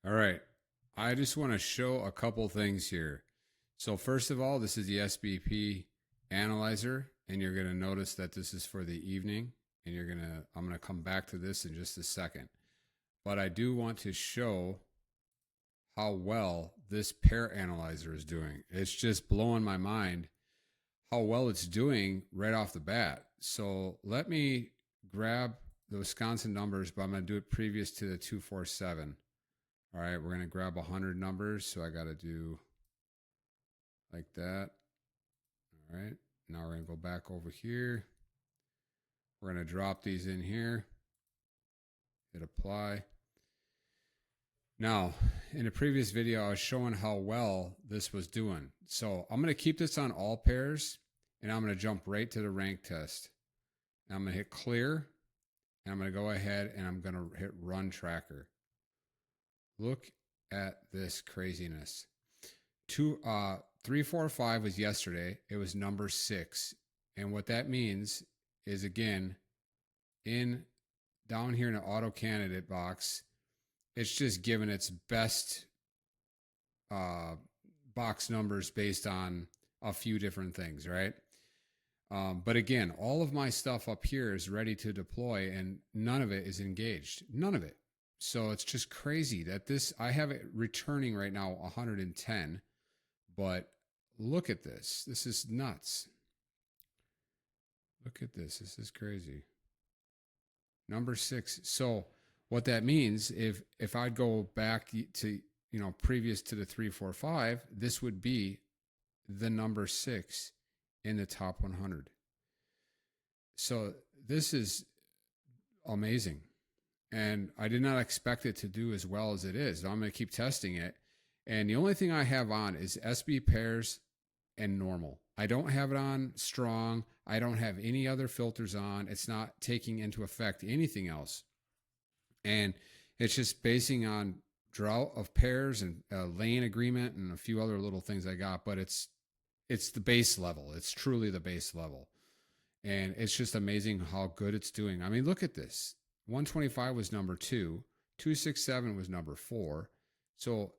All right. I just want to show a couple things here. So first of all, this is the SBP analyzer, and you're going to notice that this is for the evening, and I'm going to come back to this in just a second. But I do want to show how well this pair analyzer is doing. It's just blowing my mind how well it's doing right off the bat. So let me grab the Wisconsin numbers, but I'm going to do it previous to the 247. All right, we're going to grab 100 numbers. So I got to do like that. All right, now we're going to go back over here. We're going to drop these in here, hit apply. Now, in a previous video, I was showing how well this was doing. So I'm going to keep this on all pairs, and I'm going to jump right to the rank test. And I'm going to hit clear, and I'm going to go ahead and I'm going to hit run tracker. Look at this craziness. 345 was yesterday. It was number 6. And what that means is, again, down here in the auto candidate box, it's just given its best box numbers based on a few different things, right? But again, all of my stuff up here is ready to deploy, and none of it is engaged. None of it. So it's just crazy that I have it returning right now 110, but look at this. This is nuts. Look at this. This is crazy. Number 6. So what that means, if I'd go back to, previous to the 345, this would be the number 6 in the top 100. So this is amazing. And I did not expect it to do as well as it is. So I'm going to keep testing it. And the only thing I have on is SB pairs and normal. I don't have it on strong. I don't have any other filters on. It's not taking into effect anything else. And it's just basing on drought of pairs and lane agreement and a few other little things I got. But it's the base level. It's truly the base level. And it's just amazing how good it's doing. I mean, look at this. 125 was number 2. 267 was number 4. So,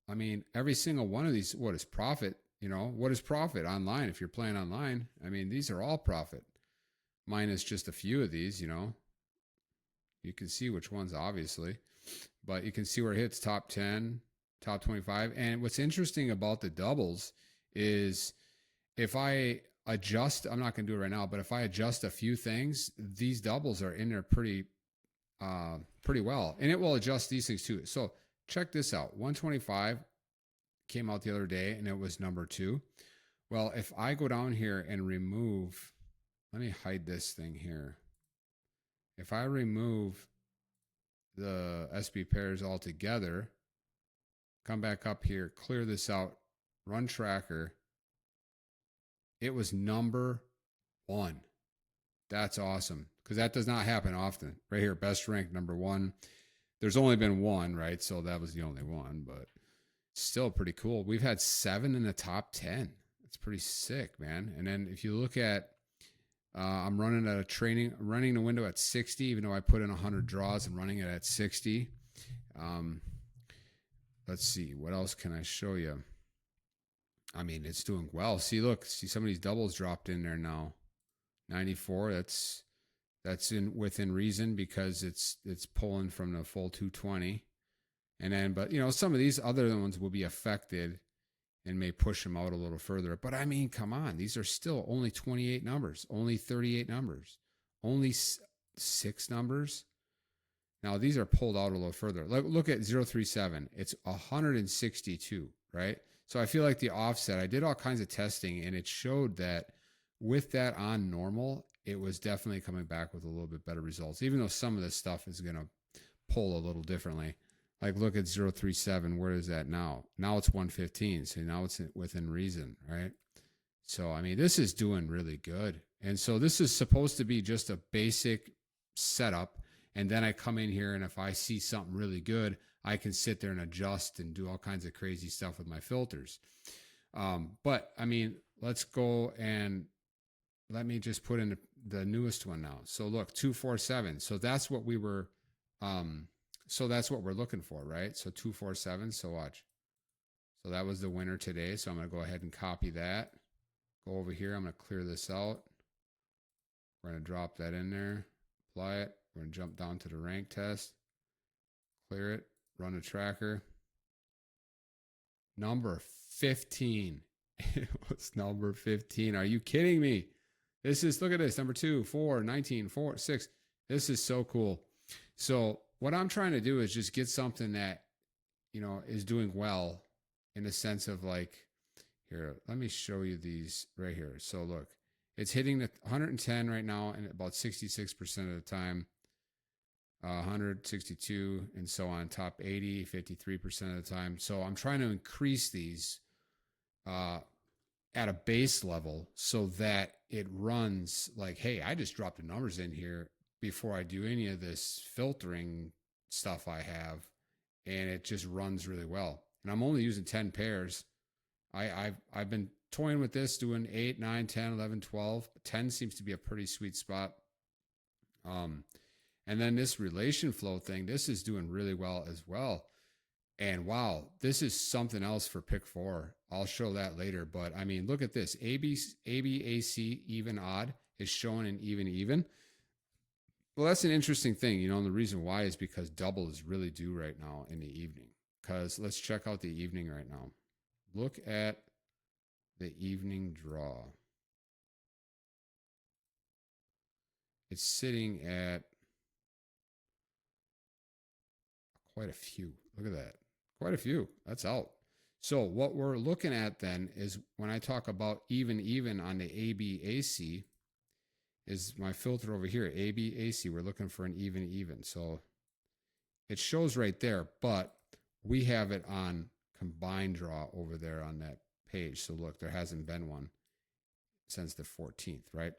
I mean, every single one of these, what is profit? What is profit online? If you're playing online, I mean, these are all profit. Minus just a few of these, You can see which ones, obviously. But you can see where it hits top 10, top 25. And what's interesting about the doubles is if I adjust, I'm not going to do it right now, but if I adjust a few things, these doubles are in there pretty well. And it will adjust these things too. So check this out. 125 came out the other day and it was number 2. Well, if I go down here and remove, let me hide this thing here. If I remove the SB pairs altogether, come back up here, clear this out, run tracker, it was number 1. That's awesome, because that does not happen often. Right here, best ranked number 1. There's only been one, right? So that was the only one, but still pretty cool. We've had 7 in the top 10. It's pretty sick, man. And then if you look at, I'm running the window at 60, even though I put in 100 draws. I'm running it at 60. Let's see, what else can I show you? I mean, it's doing well. See some of these doubles dropped in there now. 94, that's within reason because it's pulling from the full 220. And then, but some of these other ones will be affected and may push them out a little further. But I mean, come on, these are still only 28 numbers, only 38 numbers, only 6 numbers. Now these are pulled out a little further. Look at 037. It's 162, right? So I feel like the offset, I did all kinds of testing and it showed that with that on normal, it was definitely coming back with a little bit better results, even though some of this stuff is going to pull a little differently. Like look at 037. Where is that now? Now it's 115. So now it's within reason, right? So, I mean, this is doing really good. And so this is supposed to be just a basic setup. And then I come in here and if I see something really good, I can sit there and adjust and do all kinds of crazy stuff with my filters. But I mean, let's go and let me just put in the newest one now. So look, 247. So that's what we were So that's what we're looking for, right? So 247. So watch. So that was the winner today. So I'm going to go ahead and copy that. Go over here. I'm going to clear this out. We're going to drop that in there. Apply it. We're going to jump down to the rank test. Clear it. Run a tracker. Number 15. It was number 15. Are you kidding me? This is, look at this. Number 2, 4, 19, 4, 6. This is so cool. So what I'm trying to do is just get something that, you know, is doing well in the sense of like, here, let me show you these right here. So look, it's hitting the 110 right now and about 66% of the time. 162 and so on, top 80, 53% of the time. So I'm trying to increase these at a base level so that it runs like, hey, I just dropped the numbers in here before I do any of this filtering stuff I have, and it just runs really well. And I'm only using 10 pairs. I've been toying with this, doing 8, 9, 10, 11, 12. 10 seems to be a pretty sweet spot. And then this relation flow thing, this is doing really well as well. And wow, this is something else for pick 4. I'll show that later. But I mean, look at this. AC, even odd is showing an even. Well, that's an interesting thing, you know, and the reason why is because double is really due right now in the evening. Because let's check out the evening right now. Look at the evening draw. It's sitting at quite a few. Look at that. Quite a few. That's out. So what we're looking at then is when I talk about even on the ABAC is my filter over here, ABAC. We're looking for an even. So it shows right there, but we have it on combined draw over there on that page. So look, there hasn't been one since the 14th, right?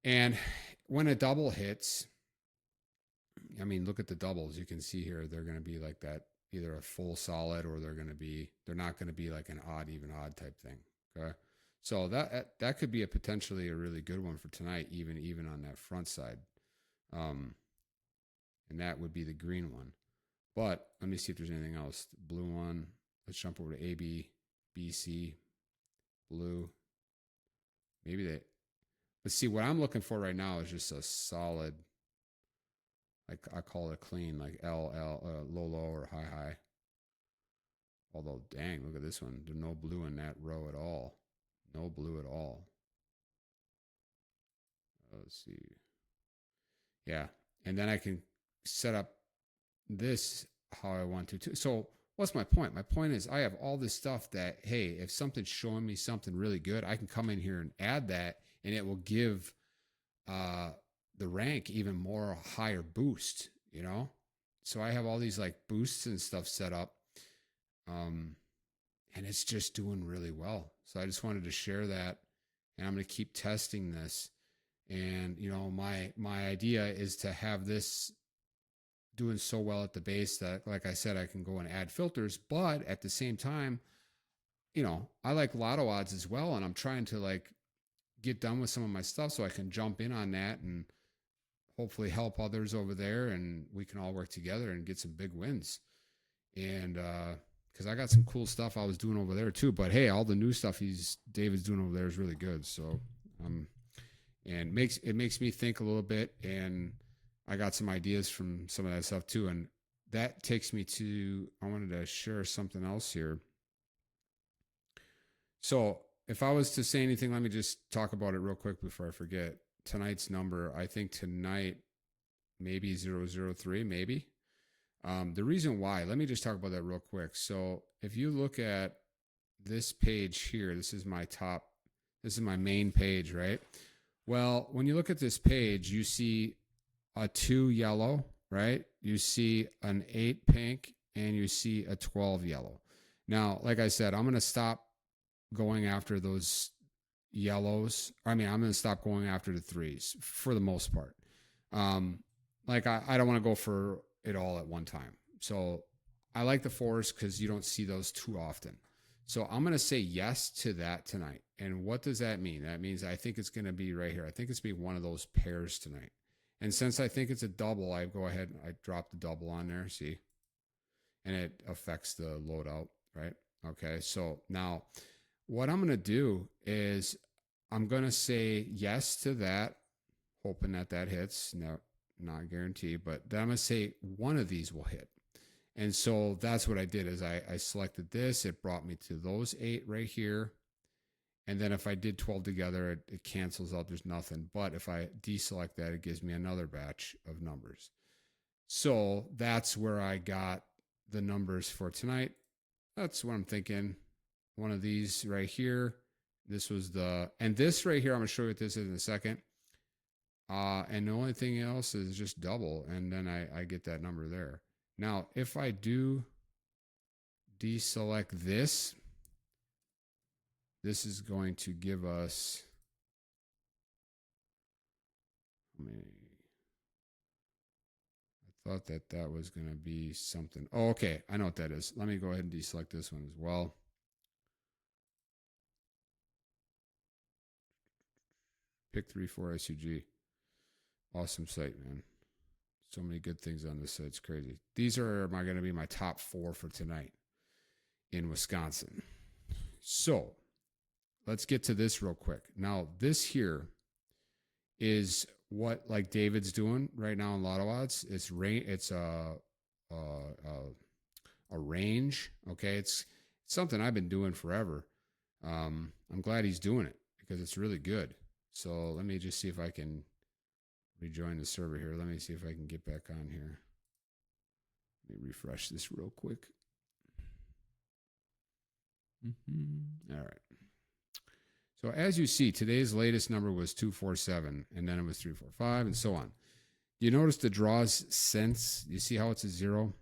And when a double hits, I mean, look at the doubles. You can see here, they're going to be like that, either a full solid or they're not going to be like an odd, even odd type thing. Okay. So that could be potentially a really good one for tonight, even on that front side. And that would be the green one. But let me see if there's anything else. The blue one. Let's jump over to AB, BC, blue. Maybe that. Let's see, what I'm looking for right now is just a solid, like I call it clean, like low or high. Although, dang, look at this one. There's no blue in that row at all. No blue at all. Let's see. Yeah, and then I can set up this how I want to too. So what's my point? My point is I have all this stuff that, hey, if something's showing me something really good, I can come in here and add that, and it will give the rank even more higher boost, you know? So I have all these like boosts and stuff set up. And it's just doing really well. So I just wanted to share that, and I'm going to keep testing this. And, you know, my idea is to have this doing so well at the base that, like I said, I can go and add filters, but at the same time, you know, I like lotto odds as well. And I'm trying to like get done with some of my stuff so I can jump in on that and hopefully help others over there, and we can all work together and get some big wins. And, because I got some cool stuff I was doing over there too. But hey, all the new stuff David's doing over there is really good. So, and it makes me think a little bit, and I got some ideas from some of that stuff too. And that takes me to, I wanted to share something else here. So if I was to say anything, let me just talk about it real quick before I forget. Tonight's number, I think tonight maybe 003, maybe. The reason why, let me just talk about that real quick. So if you look at this page here, this is my main page, right? Well, when you look at this page, you see a 2 yellow, right? You see an 8 pink, and you see a 12 yellow. Now, like I said, I'm going to stop going after those yellows. I mean, I'm going to stop going after the 3s for the most part. Like I don't want to go for it all at one time. So I like the 4s because you don't see those too often. So I'm going to say yes to that tonight. And what does that mean? That means I think it's going to be right here. I think it's going to be one of those pairs tonight. And since I think it's a double, I go ahead and I drop the double on there, see? And it affects the loadout, right? Okay, so now what I'm going to do is I'm going to say yes to that, hoping that that hits. No, not guaranteed, but then I'm going to say one of these will hit. And so that's what I did is I selected this. It brought me to those 8 right here. And then if I did 12 together, it cancels out. There's nothing. But if I deselect that, it gives me another batch of numbers. So that's where I got the numbers for tonight. That's what I'm thinking. One of these right here. This was and this right here, I'm going to show you what this is in a second. And the only thing else is just double. And then I get that number there. Now, if I do deselect this, this is going to give us, I thought that was going to be something. Oh, okay. I know what that is. Let me go ahead and deselect this one as well. Pick 34 SUG. Awesome site, man. So many good things on this site. It's crazy. These are going to be my top 4 for tonight in Wisconsin. So let's get to this real quick. Now, this here is what like David's doing right now in Lotto Odds. It's a range. Okay, it's something I've been doing forever. I'm glad he's doing it because it's really good. So let me just see if I can rejoin the server here. Let me see if I can get back on here. Let me refresh this real quick. All right. So as you see, today's latest number was 247, and then it was 345, and so on. Do you notice the draws since? You see how it's a 0?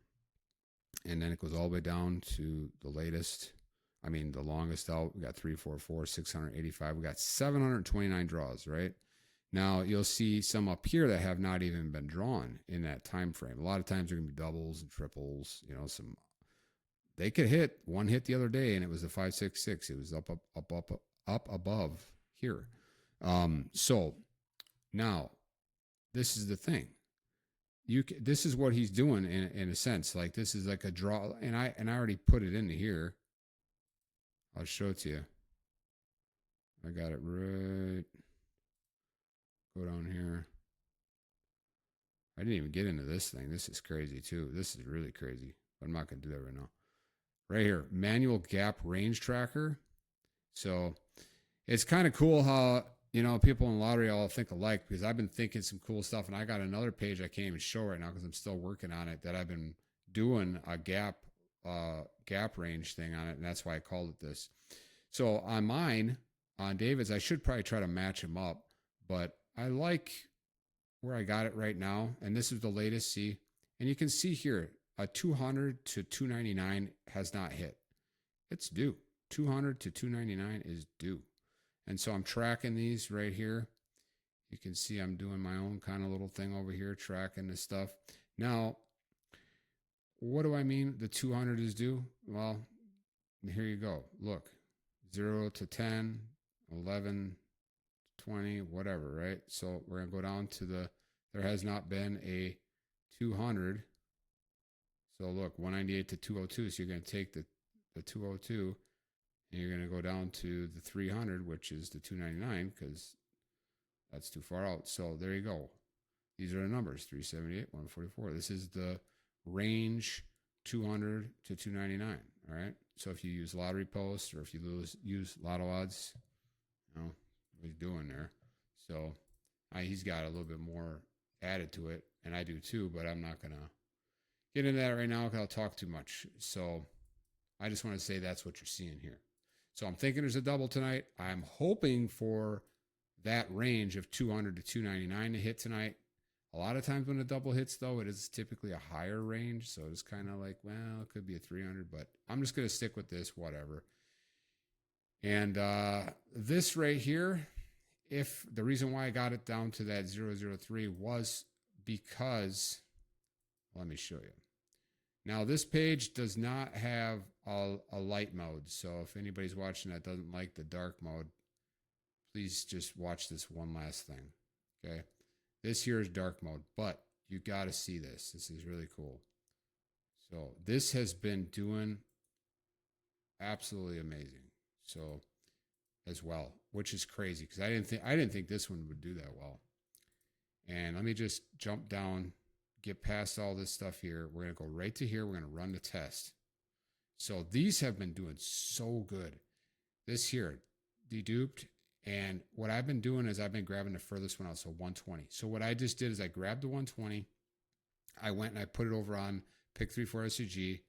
And then it goes all the way down to the latest. I mean, the longest out. We got 344, 685. We got 729 draws, right? Now, you'll see some up here that have not even been drawn in that time frame. A lot of times they're going to be doubles and triples. You know, they could hit. One hit the other day, and it was a 566. It was up above here. So now this is the thing. This is what he's doing in a sense. Like this is like a draw, and I already put it into here. I'll show it to you. I got it right. Go down here. I didn't even get into this thing. This is crazy too. This is really crazy. But I'm not going to do that right now. Right here, manual gap range tracker. So it's kind of cool how, you know, people in lottery all think alike because I've been thinking some cool stuff, and I got another page I can't even show right now because I'm still working on it that I've been doing a gap range thing on it, and that's why I called it this. So on mine, on David's, I should probably try to match him up, but I like where I got it right now, and this is the latest, see? And you can see here, a 200 to 299 has not hit. It's due. 200 to 299 is due. And so I'm tracking these right here. You can see I'm doing my own kind of little thing over here, tracking this stuff. Now, what do I mean the 200 is due? Well, here you go. Look, 0 to 10, 11, 20, whatever, right? So we're going to go down to there has not been a 200. So look, 198 to 202. So you're going to take the 202 and you're going to go down to the 300, which is the 299 because that's too far out. So there you go. These are the numbers, 378, 144. This is the range 200 to 299, all right? So if you use lottery posts or if you use lotto odds, you know, what he's doing there. So he's got a little bit more added to it, and I do too, but I'm not going to get into that right now because I'll talk too much. So I just want to say that's what you're seeing here. So I'm thinking there's a double tonight. I'm hoping for that range of 200 to 299 to hit tonight. A lot of times when a double hits, though, it is typically a higher range. So it's kind of like, well, it could be a 300, but I'm just going to stick with this, whatever. And this right here, if the reason why I got it down to that 003 was because, let me show you. Now, this page does not have a light mode. So if anybody's watching that doesn't like the dark mode, please just watch this one last thing. Okay. This here is dark mode, but you got to see this. This is really cool. So this has been doing absolutely amazing. So as well, which is crazy because I didn't think this one would do that well. And let me just jump down, get past all this stuff here. We're going to go right to here. We're going to run the test. So these have been doing so good. This here, deduped. And what I've been doing is I've been grabbing the furthest one out, so 120. So what I just did is I grabbed the 120. I went and I put it over on Pick 34 SUG.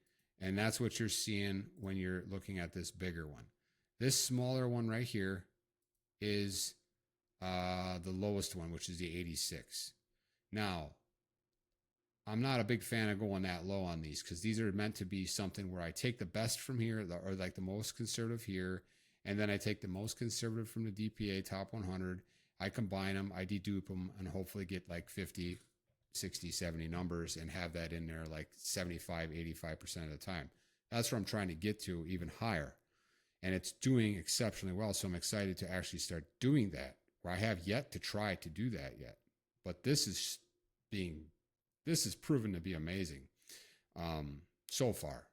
And that's what you're seeing when you're looking at this bigger one. This smaller one right here is the lowest one, which is the 86. Now, I'm not a big fan of going that low on these because these are meant to be something where I take the best from here, or like the most conservative here, and then I take the most conservative from the DPA top 100. I combine them, I dedupe them, and hopefully get like 50, 60, 70 numbers and have that in there like 75, 85% of the time. That's where I'm trying to get to, even higher. And it's doing exceptionally well. So I'm excited to actually start doing that, where I have yet to try to do that yet. But this is proven to be amazing so far.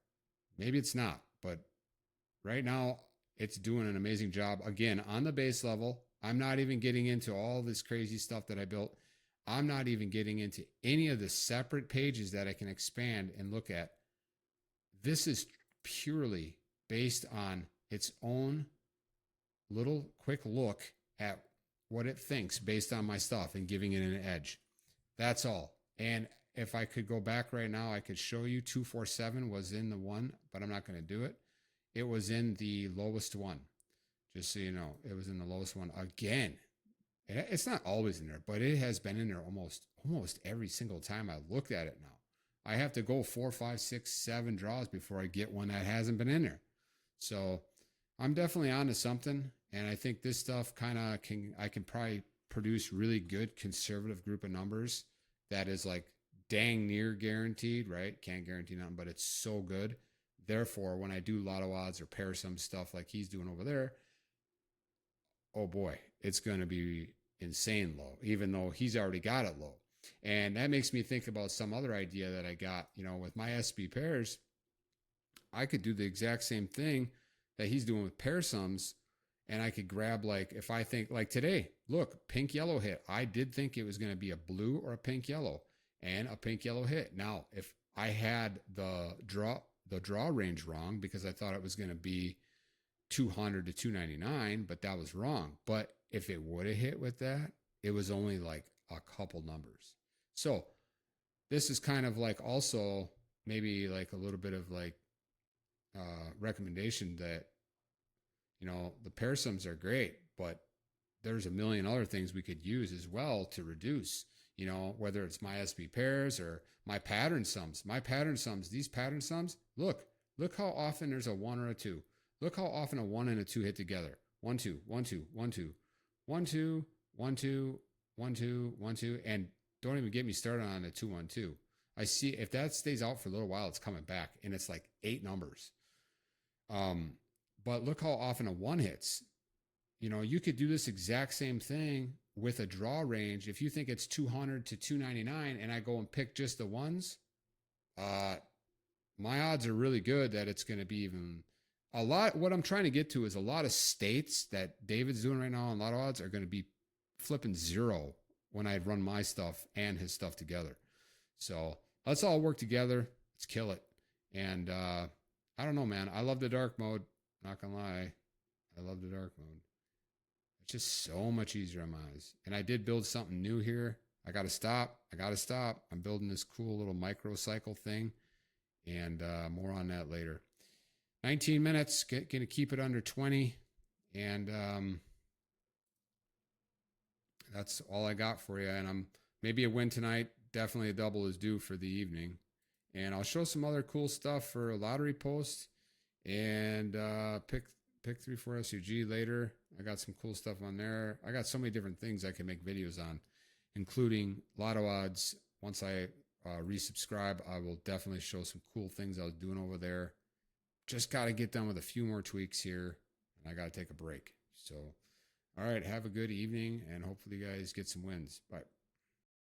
Maybe it's not, but right now it's doing an amazing job. Again, on the base level, I'm not even getting into all this crazy stuff that I built. I'm not even getting into any of the separate pages that I can expand and look at. This is purely based on its own little quick look at what it thinks based on my stuff and giving it an edge. That's all. And if I could go back right now, I could show you 247 was in the one, but I'm not going to do it. It was in the lowest one. Just so you know, it was in the lowest one again. It's not always in there, but it has been in there almost every single time I looked at it now. I have to go 4, 5, 6, 7 draws before I get one that hasn't been in there. So I'm definitely onto something. And I think this stuff I can probably produce really good conservative group of numbers that is like dang near guaranteed, right? Can't guarantee nothing, but it's so good. Therefore, when I do lotto odds or pair some stuff like he's doing over there, oh boy, it's going to be insane low, even though he's already got it low. And that makes me think about some other idea that I got, with my SB pairs. I could do the exact same thing that he's doing with pair sums. And I could grab, like, if I think like today, look, pink yellow hit. I did think it was going to be a blue or a pink yellow, and a pink yellow hit. Now, if I had the draw range wrong because I thought it was going to be 200 to 299, but that was wrong. But if it would have hit with that, it was only like a couple numbers. So this is kind of like also maybe like a little bit of like recommendation that, the pair sums are great, but there's a million other things we could use as well to reduce, whether it's my SB pairs or my pattern sums. These pattern sums, look how often there's a 1 or a 2. Look how often a 1 and a 2 hit together. 1, 2, 1, 2, 1, 2, 1, 2, 1, 2, 1, 2, 1, 2. And don't even get me started on the 2, 1, 2. I see if that stays out for a little while, it's coming back, and it's like 8 numbers. But look how often a 1 hits. You could do this exact same thing with a draw range. If you think it's 200 to 299 and I go and pick just the ones, my odds are really good that it's going to be even a lot. What I'm trying to get to is a lot of states that David's doing right now on lotto odds are going to be flipping 0 when I run my stuff and his stuff together. So let's all work together. Let's kill it. And I don't know, man. I love the dark mode. Not gonna lie. I love the dark mode. It's just so much easier on my eyes. And I did build something new here. I gotta stop. I'm building this cool little microcycle thing. And more on that later. 19 minutes. Gonna keep it under 20. And that's all I got for you. And I'm maybe a win tonight. Definitely a double is due for the evening. And I'll show some other cool stuff for a lottery post. And pick 34 SUG later. I got some cool stuff on there. I got so many different things I can make videos on, including lotto odds. Once I resubscribe, I will definitely show some cool things I was doing over there. Just got to get done with a few more tweaks here, and I got to take a break. So, all right, have a good evening, and hopefully you guys get some wins. Bye.